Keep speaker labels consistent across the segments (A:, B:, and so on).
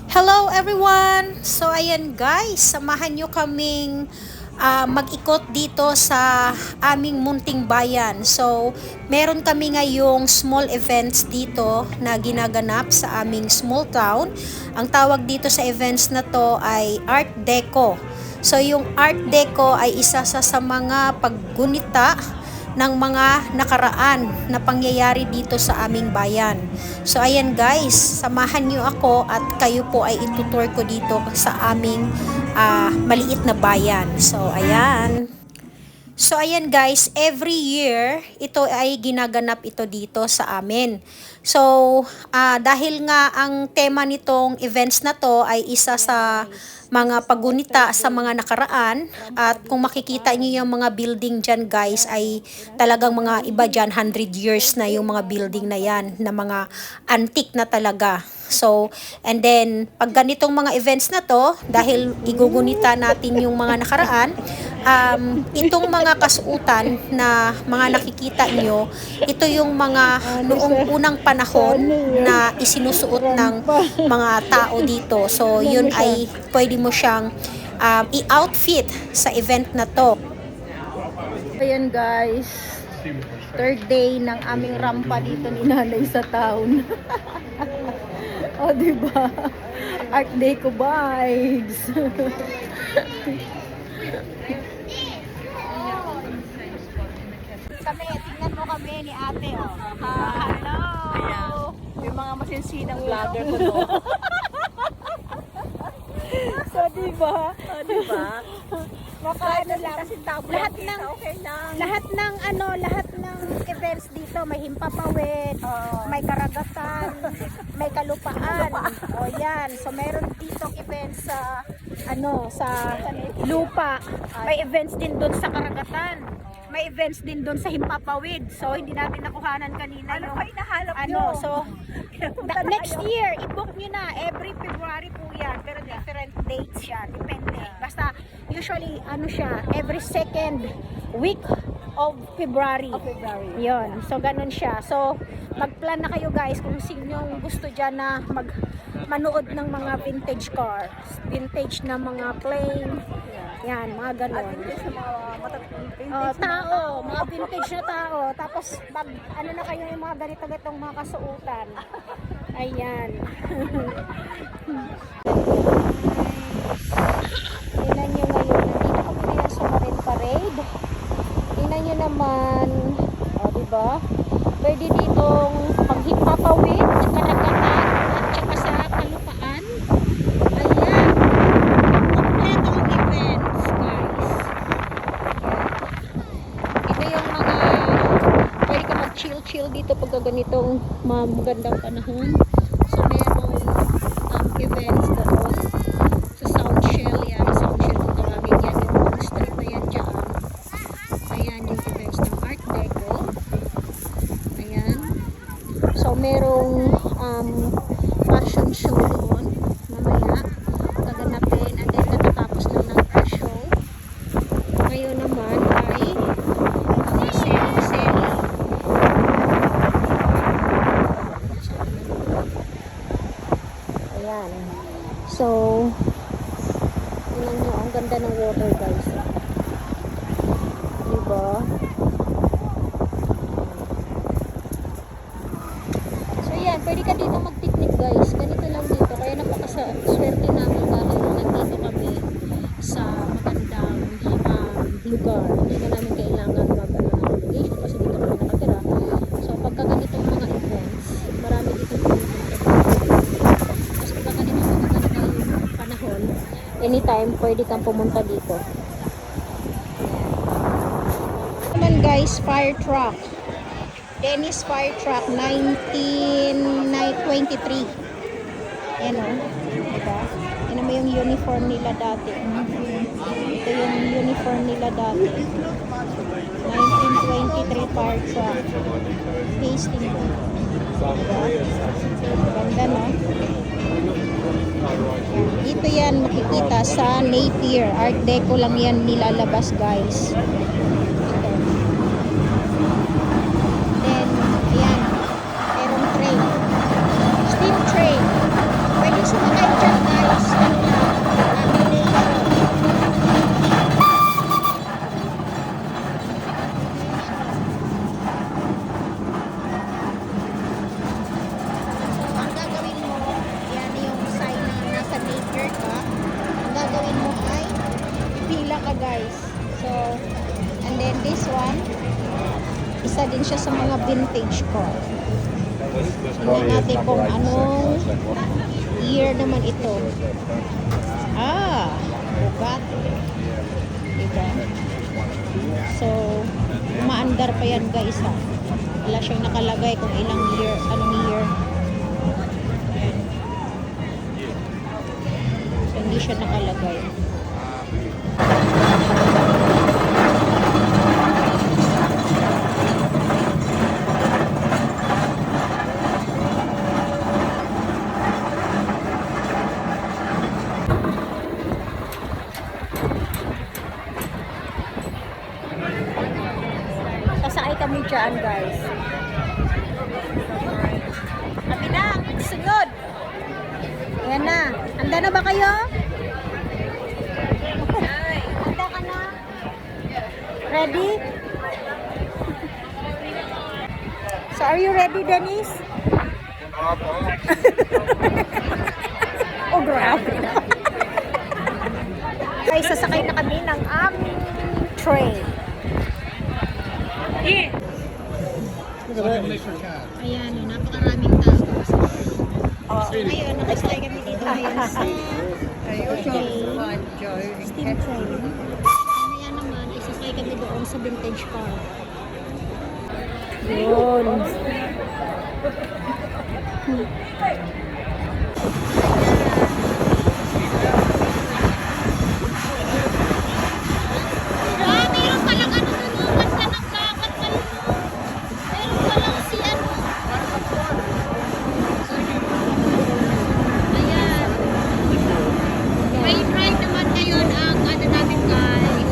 A: Hello everyone! So ayan guys, samahan nyo kaming mag-ikot dito sa aming munting bayan. So meron kami ngayong small events dito na ginaganap sa aming small town. Ang tawag dito sa events na to ay Art Deco. So yung Art Deco ay isa sa mga paggunita ng mga nakaraan na pangyayari dito sa aming bayan. So ayan guys, samahan nyo ako at kayo po ay itutour ko dito sa aming maliit na bayan. So ayan. So ayan guys, every year ito ay ginaganap ito dito sa amin. So dahil nga ang tema nitong events na to ay isa sa mga pagunita sa mga nakaraan, at kung makikita niyo yung mga building dyan guys ay talagang mga iba dyan 100 years na yung mga building na yan, na mga antique na talaga. So, and then, pag ganitong mga events na to, dahil igugunita natin yung mga nakaraan, itong mga kasuotan na mga nakikita nyo, ito yung mga noong unang panahon na isinusuot ng mga tao dito. So, yun ay pwede mo siyang i-outfit sa event na to. Ayan guys, third day ng aming rampa dito ni Nanay sa town. O, diba? Art Deco vibes. Kami, tingnan mo kami ni ate. Oh. Hello!
B: May mga masinsinang vlogger ko, no?
A: So, diba?
B: Diba?
A: Makaano lang. Lahat ng
B: Okay lang.
A: lahat ng events dito may himpapawid, may karagatan, may kalupaan. O yan. So meron dito events sa sa lupa. May events din doon sa karagatan. May events din doon sa himpapawid. So hindi natin nakuhanan kanina
B: Ano
A: yung
B: pa hinahanap nyo?
A: so next year i-book nyo na, every February po yan, pero different dates siya, depende. Basta usually siya every second week of February. Yun. So ganun siya. So mag-plan na kayo guys kung sino gusto diyan na manood ng mga vintage cars, vintage na mga plane. Yan, mga ganun.
B: Sa mga matatapang
A: Mga vintage na tao. Tapos na kayo yung mga ganito-ganitong mga kasuotan. Ayan. Tingnan nyo ngayon, nandito kami ngayon sa Marine Parade. Tingnan nyo naman, diba? Pwede ditong paghipapawid sa karagatan at saka sa kalupaan. Ayan. Kompletong events, guys. Ito yung mga pwede ka mag-chill-chill dito pag ganitong magandang panahon. So, merong events doon sa Sound Shell. Yan, Sound Shell ang tawagin yan. Yung street na yan dyan. Ayan yung events ng Art Deco. Ayan. So, merong fashion show doon. Mamaya, gaganapin. And then, katatapos lang ng art show. Ngayon naman ay selling. Ayan. So, tingnan nyo, ang ganda ng water guys. Diba? So, yan. Pwede ka dito mag-picnic guys. Ganito lang dito. Kaya napakaswerte namin dahil nandito kami sa magandang lugar. Hindi na namin kailangan mag-ano ng obligation kasi dito kami nakatira. So, pagka ganitong mga events, marami dito mas pagka ganitong maganda yung panahon, anytime pwede kang pumunta dito. Naman guys, fire truck. Dennis Fire Truck 1923. Yan o. Diba? Yan mo yung uniform nila dati. Ito yung uniform nila dati. 1923 fire truck. Tasting. Diba? Ganda no? Dito yan makikita sa Napier. Art Deco lang yan nilalabas guys. Then, ayan. Merong train. Steam train. Pwede sumakay dyan isa din siya sa mga vintage ko. Tingnan natin kung anong year naman ito. Bugatti. Diba? So, umaandar pa yan guys ha. Wala siyang nakalagay kung ilang year, anong year. Ayan. So, hindi siya nakalagay. Sasakay kami dyan guys. Kami na, sunod. Ayan na. Handa na ba kayo? Handa ka na? Ready? So are you ready, Dennis? Oh, grabe. Guys, sasakay na kami ng aming train. Ayan, napakaraming tao. Ngayon, nakasakay kami dito ngayon sa steam train. Mamaya naman, isasakay kami doon sa vintage car. Yun. Meron palang ano doon, basta ng dapat pala. Meron palang si ano. Ayan. May ride naman ngayon ang ano namin guys.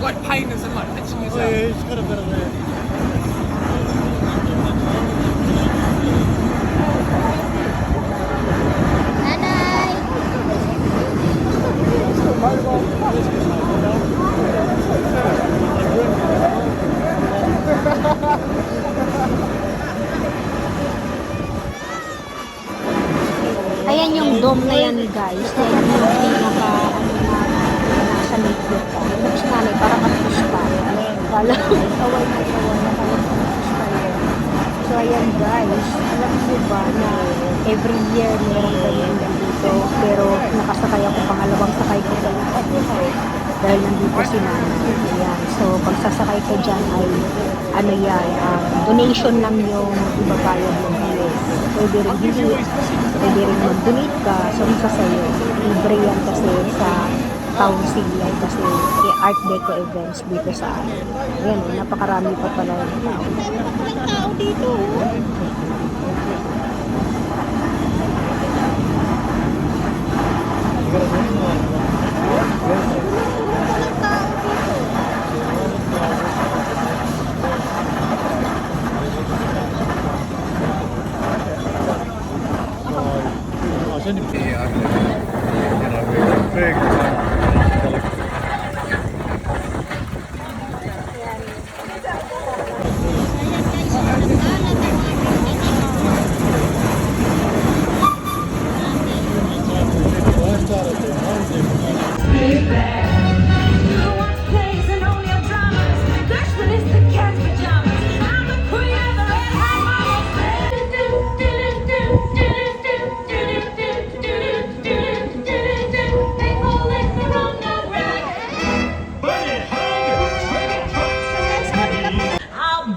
C: Like pain isn't like pitching
D: Oh
C: yourself.
D: yeah, he's got a bit of that.
A: Nanay! Ayan yung dome na yan guys. Yan yung pinaka nasa medyo pa. Tapos nanay, parang kapus pa. Kala, away na parang kapus pa yun. So ayan guys, alam mo ba na every year meron ganyan dito. Pero nakasakay ako, pangalawang sakay ko sa lahat. Dahil nandito si nanay. Ayan. So pag sasakay ka dyan ay ano yan, donation lang yung ibabayad mo ngayon. Pwede rin hindi. Pwede rin mag-donate ka. So isa sa'yo. Libre yan kasi sa council yan kasi Art Deco events dito sa amin. Ayan, napakarami pa pala ng tao. Napakarami tao dito.
D: Big.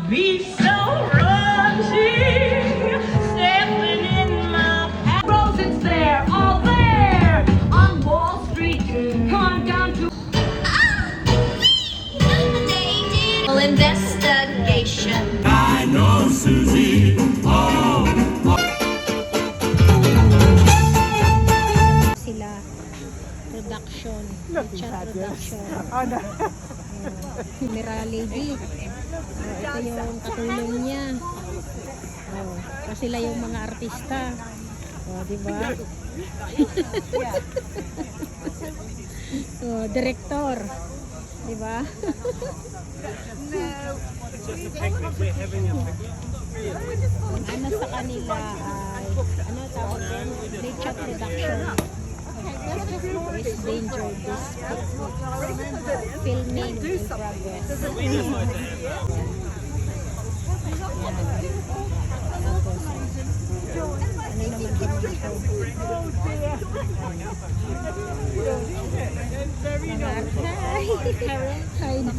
E: Be so rushing, stepping in my path. Roses there, all there on Wall Street. Come down to investigation.
D: I know Susie.
A: Sila production. Mira Lady. Ito yung katulong niya. Kasi sila yung mga artista. Di ba? Director. Di ba? Ang ano sa kanila ay ano tawag din? Nature production. Is danger this filming in progress. Tapos, ano naman din dito? Hi na.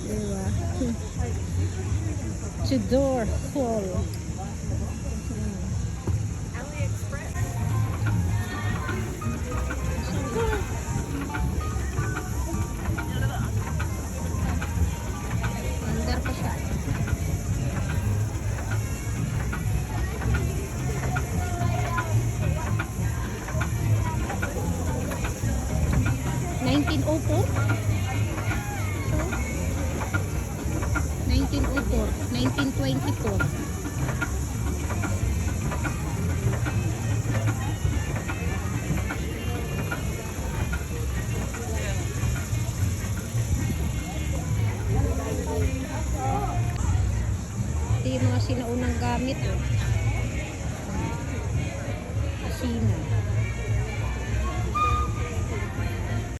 A: Diba? Tudor Hall. Under pa siya. $1904? 1924. Ito yung mga sinaunang gamit.